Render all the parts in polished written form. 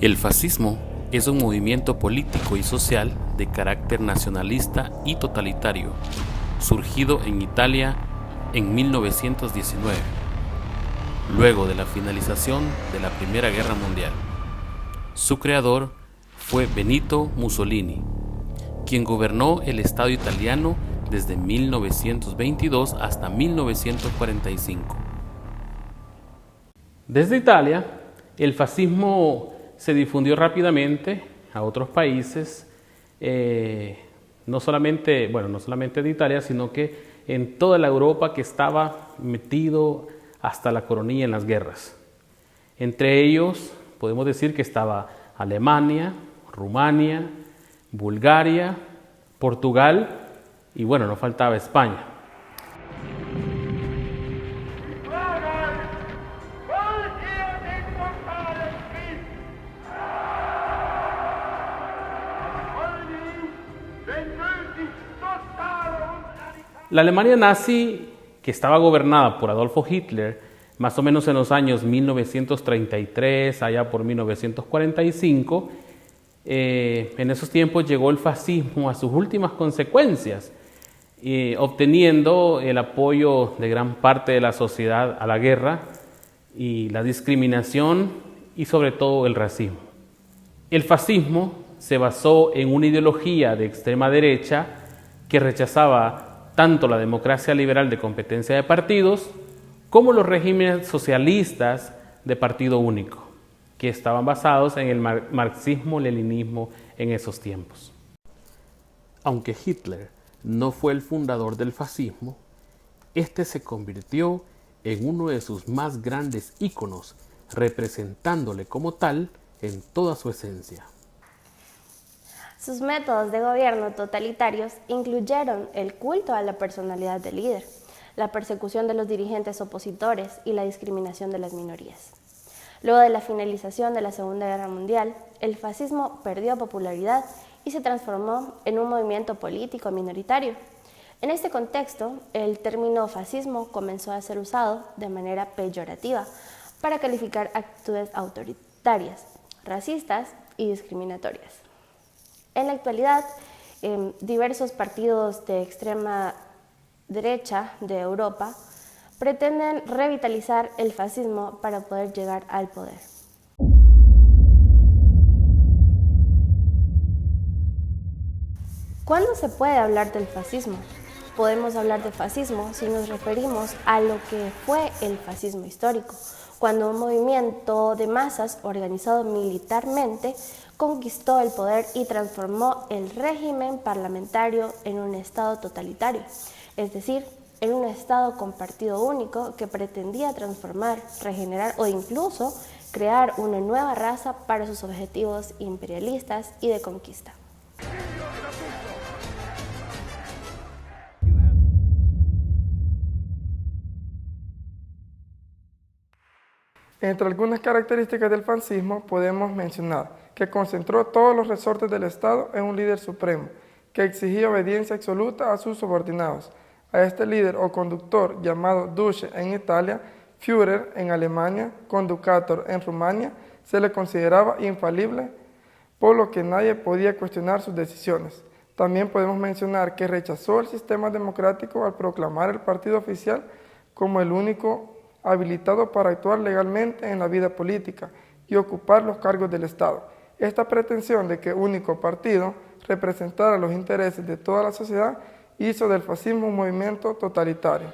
El fascismo es un movimiento político y social de carácter nacionalista y totalitario, surgido en Italia en 1919, luego de la finalización de la Primera Guerra Mundial. Su creador fue Benito Mussolini, quien gobernó el Estado italiano desde 1922 hasta 1945. Desde Italia, el fascismo se difundió rápidamente a otros países, no solamente de Italia, sino que en toda la Europa que estaba metido hasta la coronilla en las guerras. Entre ellos, podemos decir que estaba Alemania, Rumania, Bulgaria, Portugal y no faltaba España. La Alemania nazi, que estaba gobernada por Adolfo Hitler, más o menos en los años 1933, allá por 1945, en esos tiempos llegó el fascismo a sus últimas consecuencias, obteniendo el apoyo de gran parte de la sociedad a la guerra y la discriminación y sobre todo el racismo. El fascismo se basó en una ideología de extrema derecha que rechazaba tanto la democracia liberal de competencia de partidos como los regímenes socialistas de partido único, que estaban basados en el marxismo-leninismo en esos tiempos. Aunque Hitler no fue el fundador del fascismo, este se convirtió en uno de sus más grandes íconos, representándole como tal en toda su esencia. Sus métodos de gobierno totalitarios incluyeron el culto a la personalidad del líder, la persecución de los dirigentes opositores y la discriminación de las minorías. Luego de la finalización de la Segunda Guerra Mundial, el fascismo perdió popularidad y se transformó en un movimiento político minoritario. En este contexto, el término fascismo comenzó a ser usado de manera peyorativa para calificar actitudes autoritarias, racistas y discriminatorias. En la actualidad, diversos partidos de extrema derecha de Europa pretenden revitalizar el fascismo para poder llegar al poder. ¿Cuándo se puede hablar del fascismo? Podemos hablar de fascismo si nos referimos a lo que fue el fascismo histórico, cuando un movimiento de masas organizado militarmente conquistó el poder y transformó el régimen parlamentario en un estado totalitario, es decir, en un estado con partido único que pretendía transformar, regenerar o incluso crear una nueva raza para sus objetivos imperialistas y de conquista. Entre algunas características del fascismo podemos mencionar que concentró todos los resortes del Estado en un líder supremo, que exigía obediencia absoluta a sus subordinados. A este líder o conductor, llamado Duce en Italia, Führer en Alemania, Conducator en Rumania, se le consideraba infalible, por lo que nadie podía cuestionar sus decisiones. También podemos mencionar que rechazó el sistema democrático al proclamar el partido oficial como el único habilitado para actuar legalmente en la vida política y ocupar los cargos del Estado. Esta pretensión de que único partido representara los intereses de toda la sociedad hizo del fascismo un movimiento totalitario.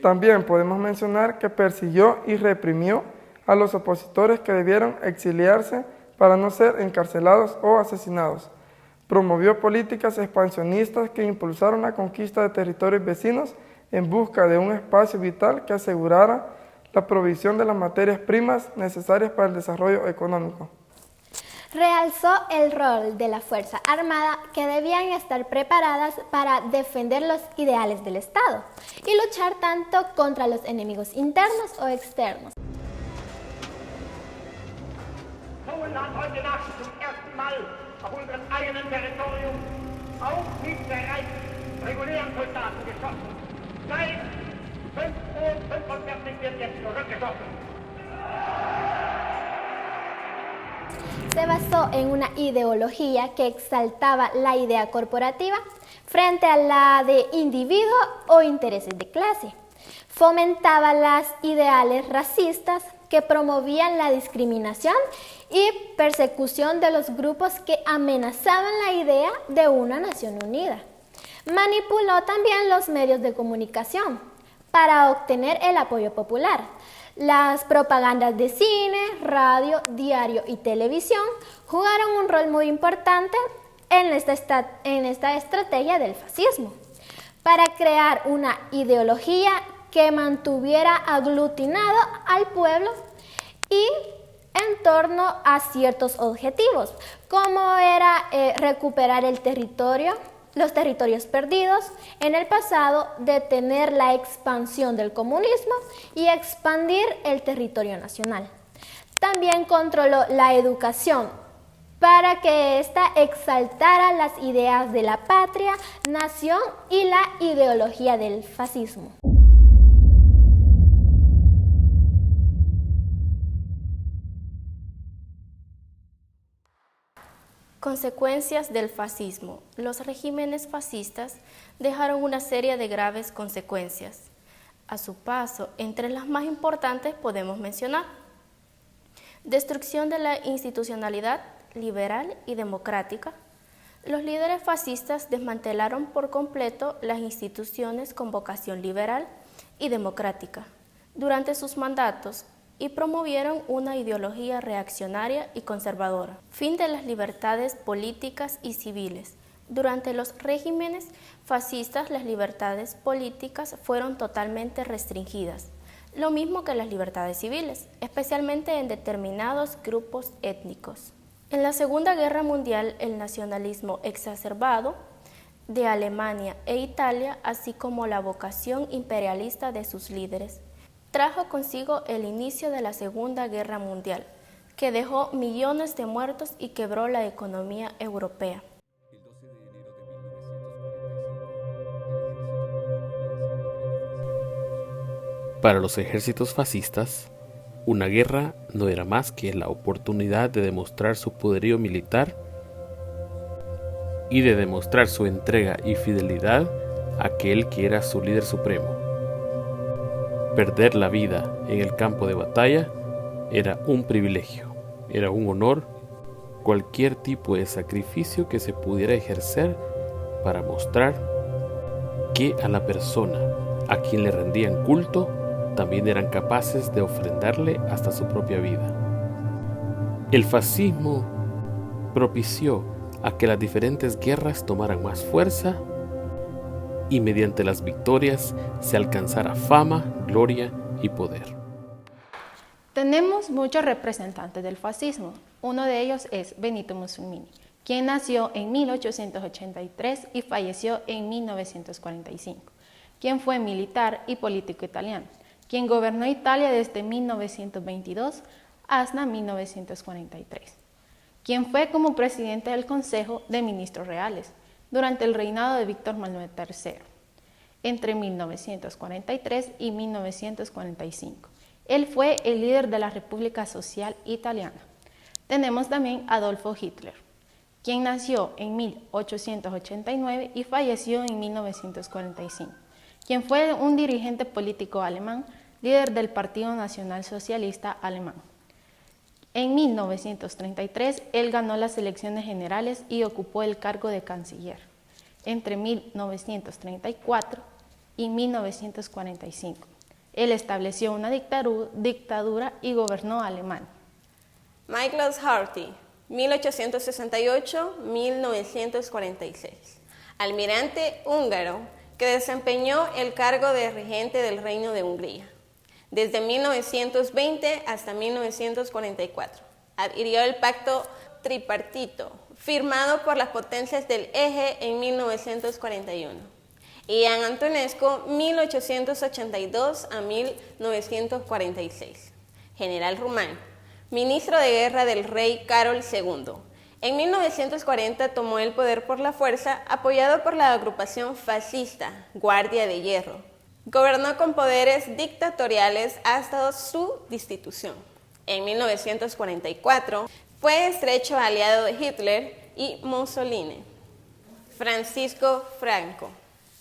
También podemos mencionar que persiguió y reprimió a los opositores que debieron exiliarse para no ser encarcelados o asesinados. Promovió políticas expansionistas que impulsaron la conquista de territorios vecinos en busca de un espacio vital que asegurara la provisión de las materias primas necesarias para el desarrollo económico. Realzó el rol de la Fuerza Armada, que debían estar preparadas para defender los ideales del Estado y luchar tanto contra los enemigos internos o externos. Polen hat heute Nacht zum ersten Mal auf unserem eigenen Territorium auch mit bereits regulären Soldaten geschossen. Seit 5:45 Uhr wird jetzt zurückgeschossen. Se basó en una ideología que exaltaba la idea corporativa frente a la de individuo o intereses de clase. Fomentaba las ideales racistas que promovían la discriminación y persecución de los grupos que amenazaban la idea de una nación unida. Manipuló también los medios de comunicación para obtener el apoyo popular. Las propagandas de cine, radio, diario y televisión jugaron un rol muy importante en esta estrategia del fascismo, para crear una ideología que mantuviera aglutinado al pueblo y en torno a ciertos objetivos, como era recuperar los territorios perdidos en el pasado, detener la expansión del comunismo y expandir el territorio nacional. También controló la educación para que ésta exaltara las ideas de la patria, nación y la ideología del fascismo. Consecuencias del fascismo. Los regímenes fascistas dejaron una serie de graves consecuencias. A su paso, entre las más importantes podemos mencionar: destrucción de la institucionalidad liberal y democrática. Los líderes fascistas desmantelaron por completo las instituciones con vocación liberal y democrática durante sus mandatos y promovieron una ideología reaccionaria y conservadora. Fin de las libertades políticas y civiles. Durante los regímenes fascistas, las libertades políticas fueron totalmente restringidas, lo mismo que las libertades civiles, especialmente en determinados grupos étnicos. En la Segunda Guerra Mundial, el nacionalismo exacerbado de Alemania e Italia, así como la vocación imperialista de sus líderes, trajo consigo el inicio de la Segunda Guerra Mundial, que dejó millones de muertos y quebró la economía europea. Para los ejércitos fascistas, una guerra no era más que la oportunidad de demostrar su poderío militar y de demostrar su entrega y fidelidad a aquel que era su líder supremo. Perder la vida en el campo de batalla era un privilegio, era un honor, cualquier tipo de sacrificio que se pudiera ejercer para mostrar que a la persona a quien le rendían culto también eran capaces de ofrendarle hasta su propia vida. El fascismo propició a que las diferentes guerras tomaran más fuerza y mediante las victorias se alcanzara fama, gloria y poder. Tenemos muchos representantes del fascismo. Uno de ellos es Benito Mussolini, quien nació en 1883 y falleció en 1945, quien fue militar y político italiano, quien gobernó Italia desde 1922 hasta 1943, quien fue como presidente del Consejo de Ministros Reales durante el reinado de Víctor Manuel III, entre 1943 y 1945. Él fue el líder de la República Social Italiana. Tenemos también a Adolfo Hitler, quien nació en 1889 y falleció en 1945, quien fue un dirigente político alemán, líder del Partido Nacional Socialista Alemán. En 1933, él ganó las elecciones generales y ocupó el cargo de canciller. Entre 1934 y 1945, él estableció una dictadura y gobernó Alemania. Miklaus Horthy, 1868-1946, almirante húngaro que desempeñó el cargo de regente del Reino de Hungría desde 1920 hasta 1944. adhirió el pacto tripartito, firmado por las potencias del Eje en 1941. Y Jan Antonescu, 1882 a 1946. General rumano, ministro de guerra del rey Carol II. En 1940 tomó el poder por la fuerza, apoyado por la agrupación fascista Guardia de Hierro. Gobernó con poderes dictatoriales hasta su destitución. En 1944 fue estrecho aliado de Hitler y Mussolini. Francisco Franco,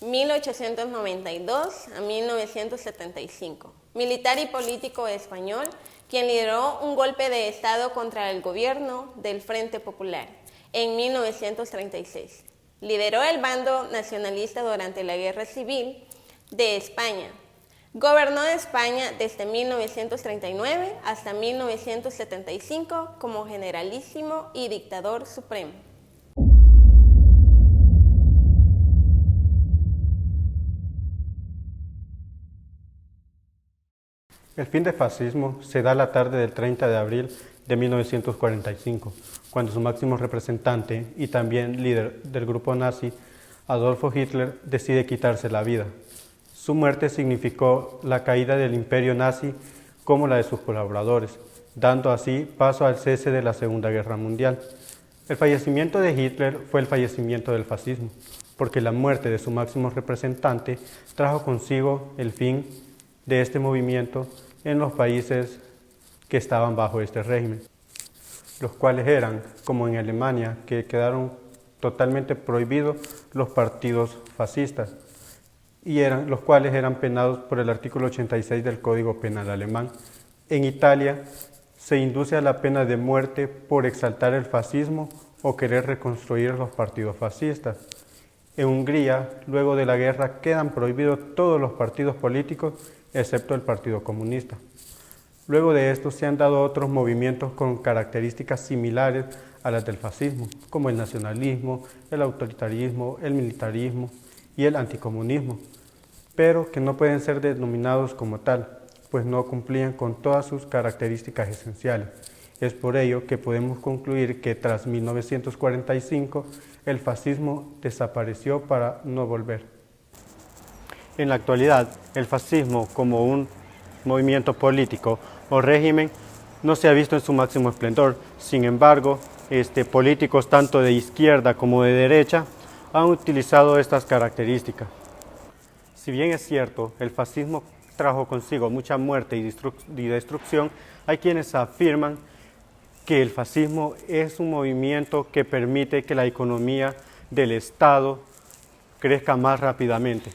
1892 a 1975. Militar y político español, quien lideró un golpe de Estado contra el gobierno del Frente Popular en 1936. Lideró el bando nacionalista durante la Guerra Civil de España. Gobernó España desde 1939 hasta 1975 como generalísimo y dictador supremo. El fin del fascismo se da la tarde del 30 de abril de 1945, cuando su máximo representante y también líder del grupo nazi, Adolfo Hitler, decide quitarse la vida. Su muerte significó la caída del imperio nazi como la de sus colaboradores, dando así paso al cese de la Segunda Guerra Mundial. El fallecimiento de Hitler fue el fallecimiento del fascismo, porque la muerte de su máximo representante trajo consigo el fin de este movimiento en los países que estaban bajo este régimen, los cuales eran, como en Alemania, que quedaron totalmente prohibidos los partidos fascistas, y los cuales eran penados por el artículo 86 del Código Penal alemán. En Italia se induce a la pena de muerte por exaltar el fascismo o querer reconstruir los partidos fascistas. En Hungría, luego de la guerra, quedan prohibidos todos los partidos políticos, excepto el Partido Comunista. Luego de esto se han dado otros movimientos con características similares a las del fascismo, como el nacionalismo, el autoritarismo, el militarismo y el anticomunismo, pero que no pueden ser denominados como tal, pues no cumplían con todas sus características esenciales. Es por ello que podemos concluir que tras 1945 el fascismo desapareció para no volver. En la actualidad, el fascismo como un movimiento político o régimen no se ha visto en su máximo esplendor. Sin embargo, políticos tanto de izquierda como de derecha han utilizado estas características. Si bien es cierto, el fascismo trajo consigo mucha muerte y destrucción, hay quienes afirman que el fascismo es un movimiento que permite que la economía del Estado crezca más rápidamente.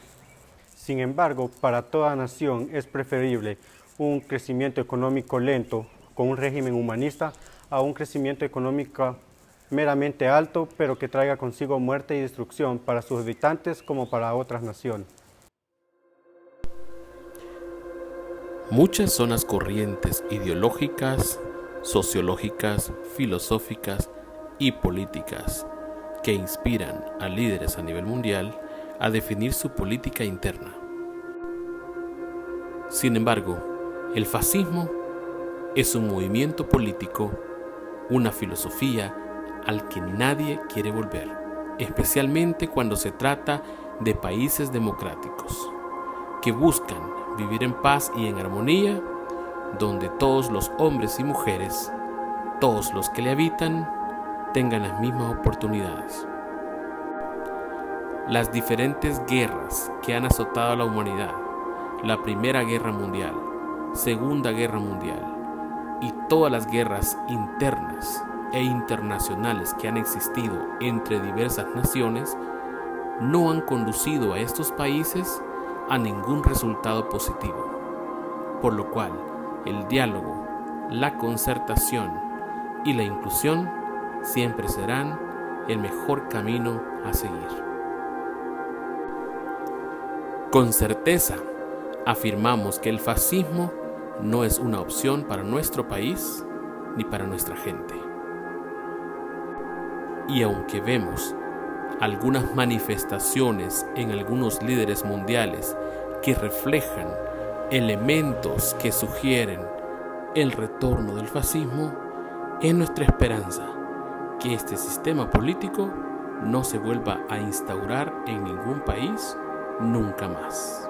Sin embargo, para toda nación es preferible un crecimiento económico lento con un régimen humanista a un crecimiento económico meramente alto, pero que traiga consigo muerte y destrucción para sus habitantes como para otras naciones. Muchas son las corrientes ideológicas, sociológicas, filosóficas y políticas que inspiran a líderes a nivel mundial a definir su política interna. Sin embargo, el fascismo es un movimiento político, una filosofía al que nadie quiere volver, especialmente cuando se trata de países democráticos, que buscan vivir en paz y en armonía, donde todos los hombres y mujeres, todos los que le habitan, tengan las mismas oportunidades. Las diferentes guerras que han azotado a la humanidad, la Primera Guerra Mundial, Segunda Guerra Mundial y todas las guerras internas e internacionales que han existido entre diversas naciones, no han conducido a estos países a ningún resultado positivo, por lo cual el diálogo, la concertación y la inclusión siempre serán el mejor camino a seguir. Con certeza, afirmamos que el fascismo no es una opción para nuestro país ni para nuestra gente. Y aunque vemos algunas manifestaciones en algunos líderes mundiales que reflejan elementos que sugieren el retorno del fascismo, Es nuestra esperanza que este sistema político no se vuelva a instaurar en ningún país nunca más.